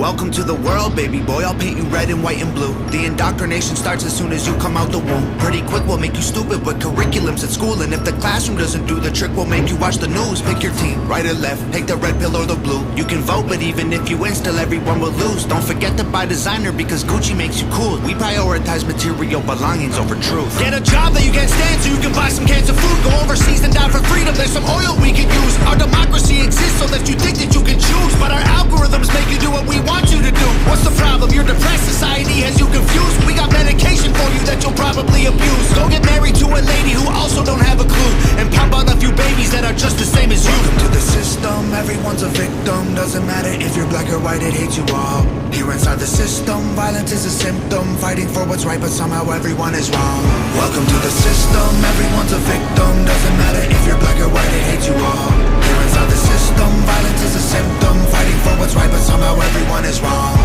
Welcome to the world, baby boy, I'll paint you red and white and blue. The indoctrination starts as soon as you come out the womb. Pretty quick, we'll make you stupid with curriculums at school. And if the classroom doesn't do the trick, we'll make you watch the news. Pick your team, right or left, take the red pill or the blue. You can vote, but even if you win, still everyone will lose. Don't forget to buy designer because Gucci makes you cool. We prioritize material belongings over truth. Get a job that you can't stand so you can buy some cans of food. Go overseas and die for freedom, there's some oil we can use. Our democracy exists so that you think that you can choose, but our algorithms make you do what we want you to do. What's the problem? You're depressed, society has you confused. We got medication for you that you'll probably abuse. Go get married to a lady who also don't have a clue, and pop out a few babies that are just the same as you. Welcome to the system, everyone's a victim. Doesn't matter if you're black or white, it hates you all. Here inside the system, violence is a symptom. Fighting for what's right, but somehow everyone is wrong. Welcome to the system, everyone's a victim. Doesn't matter if you're black or white, it hates you all. Here inside the system, violence is a symptom. Fighting for what's right, but somehow everyone is wrong.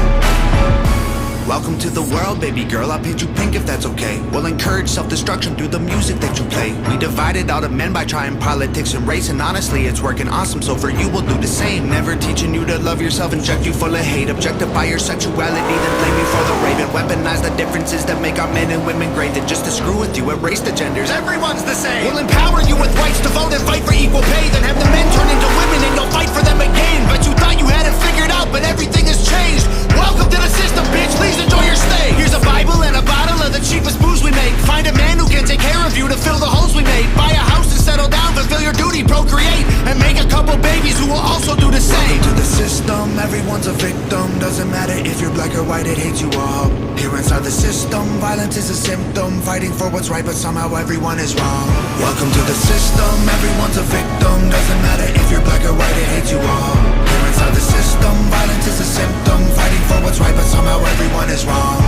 Welcome to the world, baby girl, I'll paint you pink if that's okay. We'll encourage self-destruction through the music that you play. We divided all the men by trying politics and race, and honestly it's working awesome, so for you we'll do the same. Never teaching you to love yourself, inject you full of hate. Objectify your sexuality, then blame you for the raven. Weaponize the differences that make our men and women great. Then just to screw with you, erase the genders, everyone's the same. We'll empower you with rights to vote and fight for equal pay. Then have the men turn into women and you'll fight for them again. But you thought you had it figured out, but everything has changed. Welcome to the system, bitch, please enjoy your stay. Here's a Bible and a bottle of the cheapest booze we make. Find a man who can take care of you to fill the holes we made. Buy a house and settle down, fulfill your duty, procreate, and make a couple babies who will also do the same. Welcome to the system, everyone's a victim. Doesn't matter if you're black or white, it hates you all. Here inside the system, violence is a symptom. Fighting for what's right, but somehow everyone is wrong. Welcome to the system, everyone's a victim. Doesn't matter if you're black or white, it hates you all. Here inside the system, violence is a symptom. Fighting for what's right, but somehow everyone is wrong.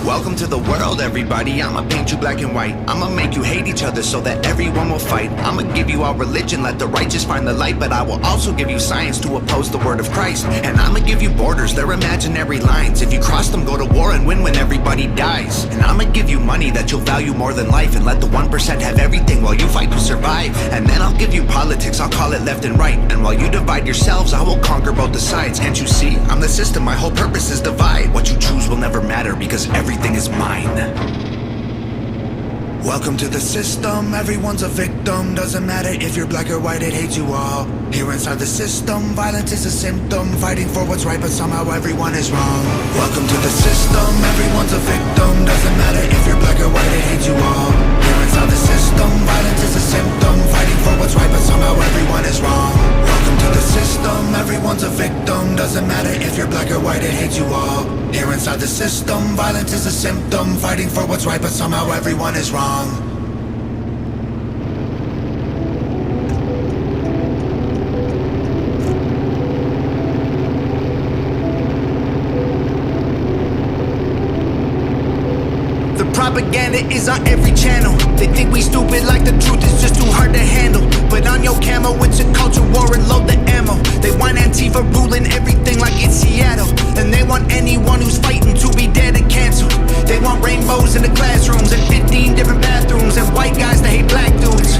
Welcome to the world, everybody. I'ma paint you black and white. I'ma make you hate each other so that everyone will fight. I'ma give you all religion, let the righteous find the light. But I will also give you science to oppose the word of Christ. And I'ma give you borders, they're imaginary lines. If you cross them, go to war and win when everybody dies. And I'ma give you money that you'll value more than life, and let the 1% have everything while you fight to survive. And then I'll give you politics, I'll call it left and right. And while you divide yourselves, I will conquer both the sides. Can't you see? I'm the system, my whole purpose is divide. What you choose will never matter because everything is mine. Welcome to the system, everyone's a victim. Doesn't matter if you're black or white, it hates you all. Here inside the system, violence is a symptom. Fighting for what's right, but somehow everyone is wrong. Welcome to the system, everyone's a victim. Doesn't matter if you're black or white, it hates you all. Here inside the system, violence is a symptom. Fighting for what's right, but somehow everyone is wrong. Welcome to the system, everyone's a victim. Doesn't matter if you're black or white, it hates you all. Here inside the system, violence is a symptom. Fighting for what's right, but somehow everyone is wrong. The propaganda is on every channel. They think we stupid like the truth is just too hard to handle. Put on your camo, it's a culture war and load the ammo. They want Antifa ruling everything like it's Seattle. And they want anyone who's fighting to be dead and canceled. They want rainbows in the classrooms and 15 different bathrooms, and white guys that hate black dudes.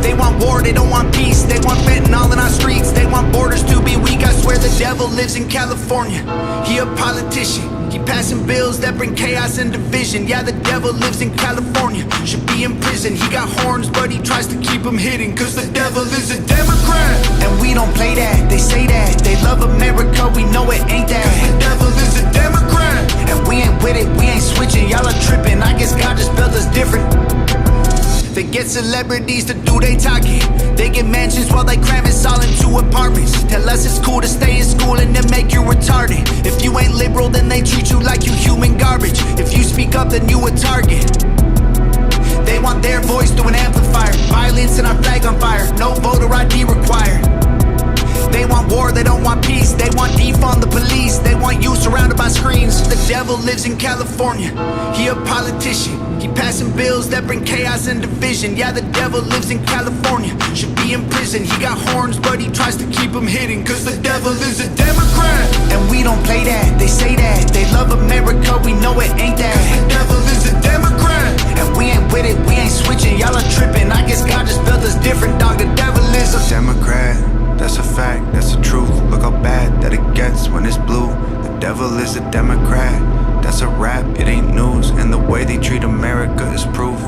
They want war, they don't want peace. They want fentanyl in our streets. They want borders to be weak. I swear the devil lives in California. He a politician. He passing bills that bring chaos and division. Yeah, the devil lives in California. Should be in prison. He got horns, but he tries to keep them hidden. Cause the devil is a Democrat. And we don't play that, they say that. They love America, we know it ain't that. Cause the devil is a Democrat. And we ain't with it, we ain't switching. Y'all are tripping, I guess God just built us different. They get celebrities to do they talking. They get mansions while they cram us all into apartments. Tell us it's cool to stay in school and then make you retarded. If you ain't liberal, then they treat you like you human garbage. If you speak up, then you a target. They want their voice through an amplifier. Violence and our flag on fire. No voter ID required. They want war, they don't want peace. They want defund the police. They want you surrounded by screens. The devil lives in California. He a politician. He passing bills that bring chaos and division. Yeah, the devil lives in California. Should be in prison. He got horns, but he tries to keep them hidden. Cause the devil is a Democrat. And we don't play that, they say that. They love America, we know it ain't that. Cause the devil is a Democrat. And we ain't with it, we ain't switching. Y'all are tripping, I guess God just built us different. Dog, the devil is a Democrat. That's a fact, that's the truth. Look how bad that it gets. way they treat America is proof.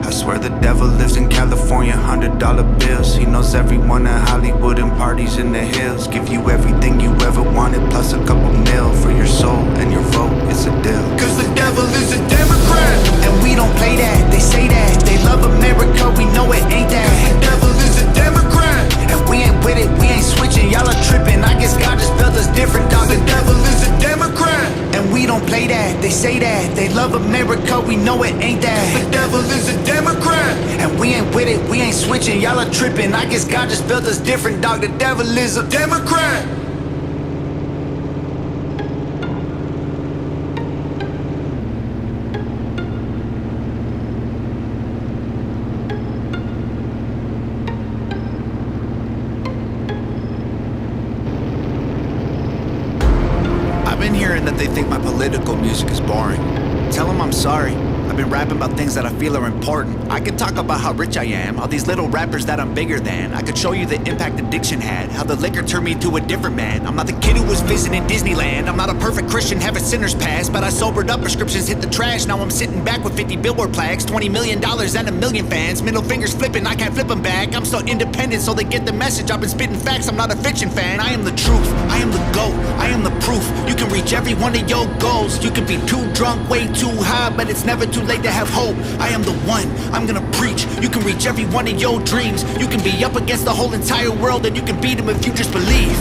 I swear the devil lives in California, $100 bills. He knows everyone in Hollywood and parties in the hills. Give you everything you ever wanted, plus a couple mil for your soul, and your vote is a deal. Cause the devil is a Democrat, and we don't play that. They say that they love America, we know it ain't that. The devil is a Democrat, and we ain't with it, we ain't switching. Y'all are tripping, I guess God just built us different, dog. The devil is a Democrat, and we don't play that. They say that they love America, we know it ain't that. The devil is a Democrat, and we ain't with it, we ain't switching. Y'all are tripping, I guess God just built us different, dog. The devil is a Democrat. I've been hearing that they think my political music is boring. Tell them I'm sorry. I've been rapping about things that I feel are important. I could talk about how rich I am, all these little rappers that I'm bigger than. I could show you the impact addiction had, how the liquor turned me into a different man. I'm not the kid who was visiting Disneyland. I'm not a perfect Christian, have a sinner's past, but I sobered up, prescriptions hit the trash. Now I'm sitting back with 50 billboard plaques, $20 million and a million fans. Middle fingers flipping, I can't flip them back. I'm so independent, so they get the message. I've been spitting facts, I'm not a fiction fan. I am the truth, I am the GOAT, I am the proof. You can reach every one of your goals. You can be too drunk, way too high, but it's never too late to have hope. I am the one, I'm gonna preach. You can reach every one of your dreams. You can be up against the whole entire world, and you can beat them if you just believe.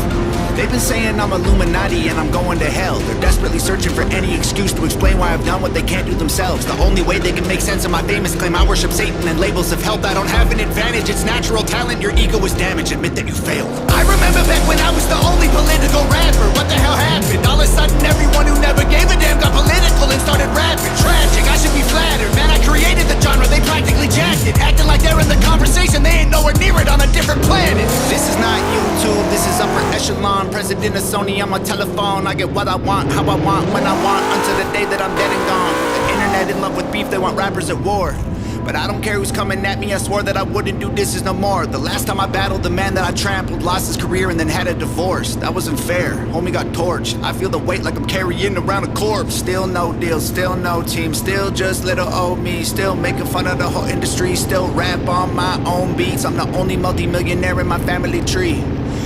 They've been saying I'm Illuminati and I'm going to hell. They're desperately searching for any excuse to explain why I've done what they can't do themselves. The only way they can make sense of my famous claim I worship Satan and labels of help. I don't have an advantage, it's natural talent. Your ego is damaged, admit that you failed. I remember back when I was the only political rapper. What the hell happened? All of a sudden everyone who never gave a damn got political and started rapping. Tragic, I should be flattered. Man, I created the genre, they practically jacked it. Acting like they're in the conversation, they ain't nowhere near it, on a different planet. This is not YouTube, this is upper echelon. President of Sony on my telephone. I get what I want, how I want, when I want, until the day that I'm dead and gone. The internet in love with beef, they want rappers at war. But I don't care who's coming at me, I swore that I wouldn't do this no more. The last time I battled, the man that I trampled lost his career and then had a divorce. That wasn't fair, homie got torched. I feel the weight like I'm carrying around a corpse. Still no deal, still no team, still just little old me. Still making fun of the whole industry, still rap on my own beats. I'm the only multi-millionaire in my family tree.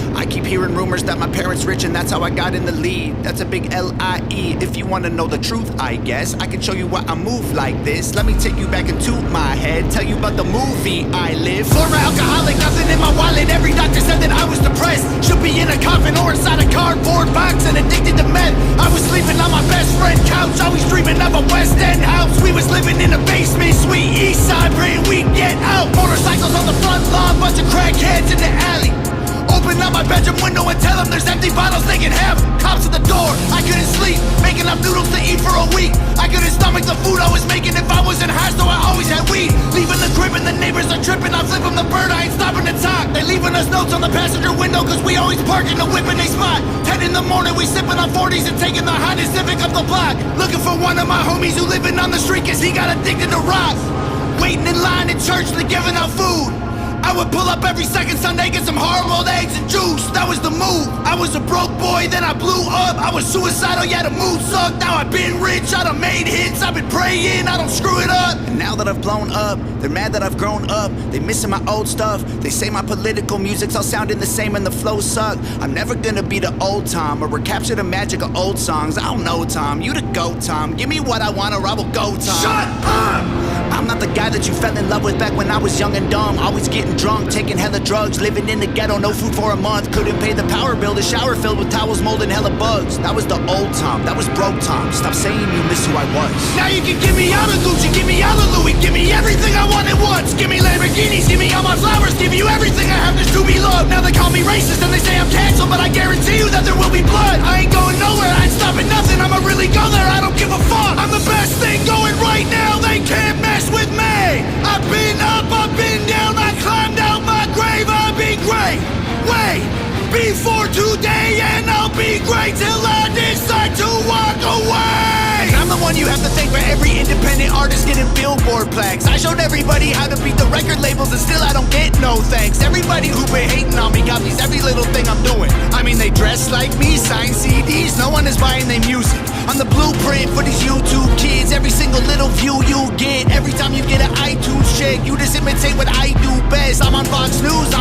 I keep hearing rumors that my parents rich and that's how I got in the lead. That's a big L-I-E. If you wanna know the truth, I guess I can show you why I move like this. Let me take you back into my head, tell you about the movie I live. Former alcoholic, nothing in my wallet. Every doctor said that I was depressed. Should be in a coffin or inside a cardboard box and addicted to meth. I was sleeping on my best friend's couch, always dreaming of a West End house. We was living in a basement, sweet east side, praying we'd get out. Motorcycles on the front lawn, bunch of crackheads in the alley. Open up my bedroom window and tell them there's empty bottles they can have. Cops at the door, I couldn't sleep, making up noodles to eat for a week. I couldn't stomach the food I was making if I wasn't high, so I always had weed. Leaving the crib and the neighbors are tripping, I flip them the bird, I ain't stopping to talk. They leaving us notes on the passenger window, cause we always park in the whip in they spot. 10 in the morning, we sipping on 40s and taking the Honda Civic up the block. Looking for one of my homies who living on the street cause he got addicted to rock. Waiting in line at church, they giving out food. I would pull up every second Sunday, get some hard-boiled eggs and juice. That was the move. I was a broke boy, then I blew up. I was suicidal, yeah, the mood sucked. Now I've been rich, I done made hits. I've been praying, I don't screw it up. And now that I've blown up, they're mad that I've grown up. They missing my old stuff. They say my political music's all sounding the same and the flows suck. I'm never gonna be the old Tom or recapture the magic of old songs. I don't know, Tom. You the GOAT, Tom. Give me what I want or I will go, Tom. Shut up! I'm not the guy that you fell in love with back when I was young and dumb. Always getting drunk, taking hella drugs, living in the ghetto, no food for a month. Couldn't pay the power bill, the shower filled with towels molding hella bugs. That was the old Tom, that was broke Tom. Stop saying you miss who I was. Now you can give me all the Gucci, give me all the Louis, give me everything I want at once. Give me Lamborghinis, give me all my flowers, give you everything I have just to be loved. Now they call me racist and they say I'm canceled, but I guarantee you that there will be blood. I ain't going nowhere, I ain't stopping nothing, I'ma really go there, I don't give a fuck. I'm the best thing going right now, they can't mess with me. I've been up, I've been down, I climbed out my grave, I'll be great. Wait, before today and I'll be great till I decide to walk away. And I'm the one you have to thank for every independent artist getting billboard plaques. I showed everybody how to beat the record labels and still I don't get no thanks. Everybody who been hating on me copies every little thing I'm doing. I mean they dress like me, sign CDs, no one is buying their music. I'm the blueprint for these YouTube kids, every single little view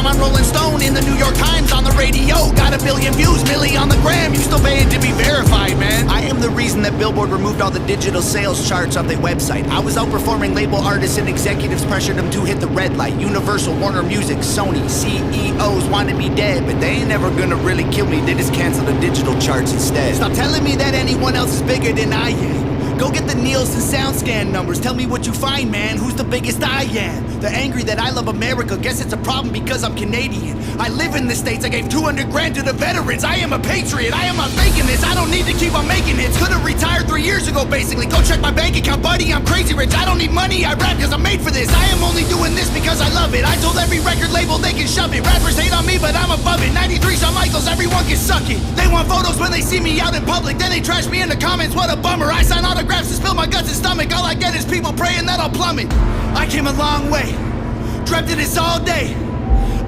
on Rolling Stone, in the New York Times, on the radio. Got a billion views, milli on the gram. You still paying to be verified, man. I am the reason that Billboard removed all the digital sales charts off their website. I was outperforming label artists and executives pressured them to hit the red light. Universal, Warner Music, Sony, CEOs wanted me dead, but they ain't never gonna really kill me. They just cancel the digital charts instead. Stop telling me that anyone else is bigger than I am. Go get the Nielsen SoundScan numbers. Tell me what you find, man. Who's the biggest I am? They're angry that I love America. Guess it's a problem because I'm Canadian. I live in the States. I gave 200 grand to the veterans. I am a patriot. I am not faking this. I don't need to keep on making hits. Could've retired 3 years ago, basically. Go check my bank account, buddy. I'm crazy rich. I don't need money. I rap because I'm made for this. I am only doing this because I love it. I told every record label they can shove it. Rappers hate on me, but I'm above it. 93 Shawn Michaels, everyone can suck it. They want photos when they see me out in public. Then they trash me in the comments. What a bummer. I sign autographs to spill my guts and stomach. All I get is people praying that I'll plummet. I came a long way. Dreamt of this all day.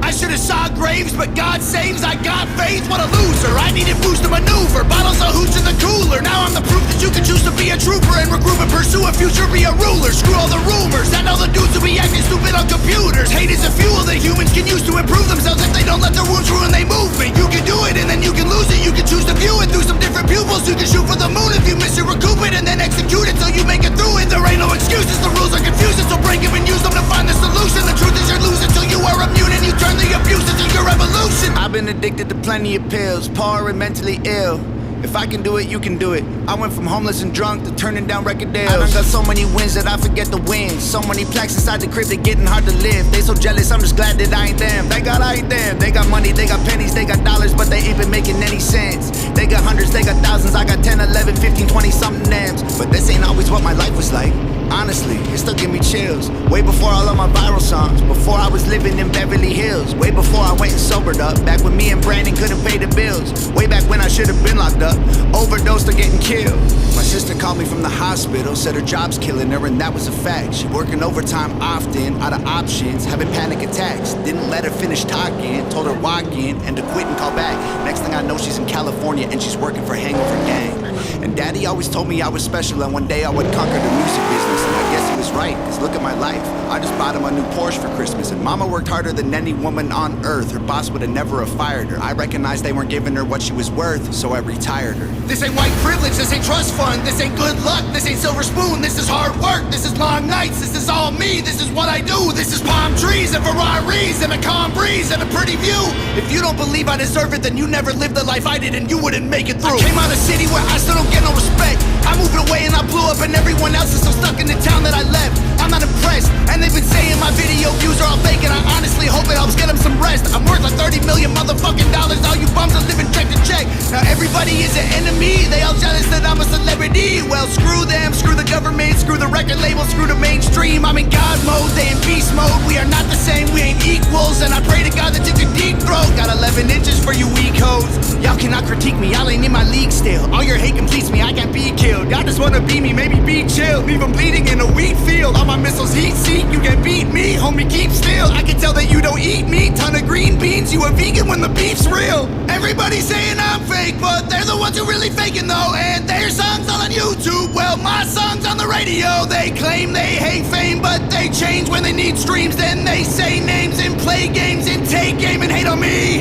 I should've saw graves, but God saves. I got faith, what a loser. I needed boost to maneuver. Bottles of hooch in the cooler. Now I'm the proof that you can choose to be a trooper and regroup and pursue a future, be a ruler. Screw all the rumors and all the dudes who be acting stupid on computers. Hate is a fuel that humans can use to improve themselves if they don't let their wounds ruin their movement. You can do it and then you can lose it. You can choose to view it through some different pupils. You can shoot for the moon if you miss it, recoup it and then execute it till you make it through it. There ain't no excuses, the rules are confusing, so break them and use them to find the solution. The truth is you're losing till you are immune and you turn the abuse into your revolution. I've been addicted to plenty of pills, poor and mentally ill. If I can do it, you can do it. I went from homeless and drunk to turning down record deals. I done got so many wins that I forget the wins. So many plaques inside the crib, they getting hard to live. They so jealous, I'm just glad that I ain't them. Thank God I ain't them. They got money, they got pennies, they got dollars, but they ain't been making any sense. They got hundreds, they got thousands, I got 10, 11, 15, 20 something M's. But this ain't always what my life was like. Honestly, it still give me chills. Way before all of my viral songs, before I was living in Beverly Hills, way before I went and sobered up, back when me and Brandon couldn't pay the bills, way back when I should have been locked up, overdosed or getting killed. My sister called me from the hospital, said her job's killing her and that was a fact. She working overtime often, out of options, having panic attacks. Didn't let her finish talking, told her walk in and to quit and call back. Next thing I know she's in California and she's working for Hangover Gang. And daddy always told me I was special and one day I would conquer the music business. And I guess he was right, cause look at my life. I just bought him a new Porsche for Christmas. And mama worked harder than any woman on earth. Her boss would have never have fired her. I recognized they weren't giving her what she was worth, so I retired her. This ain't white privilege, this ain't trust fund, this ain't good luck, this ain't silver spoon, this is hard work, this is long nights, this is all me, this is what I do, this is palm trees and Ferraris and a calm breeze and a pretty view. If you don't believe I deserve it, then you never lived the life I did and you wouldn't make it through. I came out of a city where I still don't get no respect. I moved away and I blew up and everyone else is still stuck in the town that I left. I'm not impressed, and they've been saying my video views are all fake, and I honestly hope it helps get them some rest. I'm worth like 30 million motherfucking dollars, all you bums are living check to check. Now everybody is an enemy, they all jealous that I'm a celebrity. Well, screw them, screw the government, screw the record label, screw the mainstream. I'm in God mode, they in beast mode. We are not the same, we ain't equals, and I pray to God that you can deep throat. Got 11 inches for you weak hoes. Y'all cannot critique me, y'all ain't in my league still. All your hate completes me, I can't be killed. Y'all just wanna be me, maybe be chill. Leave them bleeding in a wheat field. All my missiles heat seek, you can beat me, homie, keep still. I can tell that you don't eat meat, ton of green beans. You a vegan when the beef's real. Everybody's saying I'm fake, but they're the ones who really faking though. And their songs all on YouTube, well my songs on the radio. They claim they hate fame, but they change when they need streams. Then they say names and play games and take game and hate on me.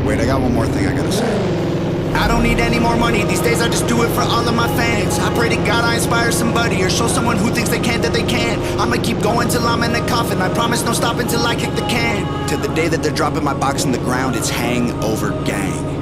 Wait, I got one more thing I gotta say. I don't need any more money, these days I just do it for all of my fans. I pray to God I inspire somebody or show someone who thinks they can that they can. I'ma keep going till I'm in the coffin, I promise no stop until I kick the can. Till the day that they're dropping my box in the ground, it's Hangover Gang.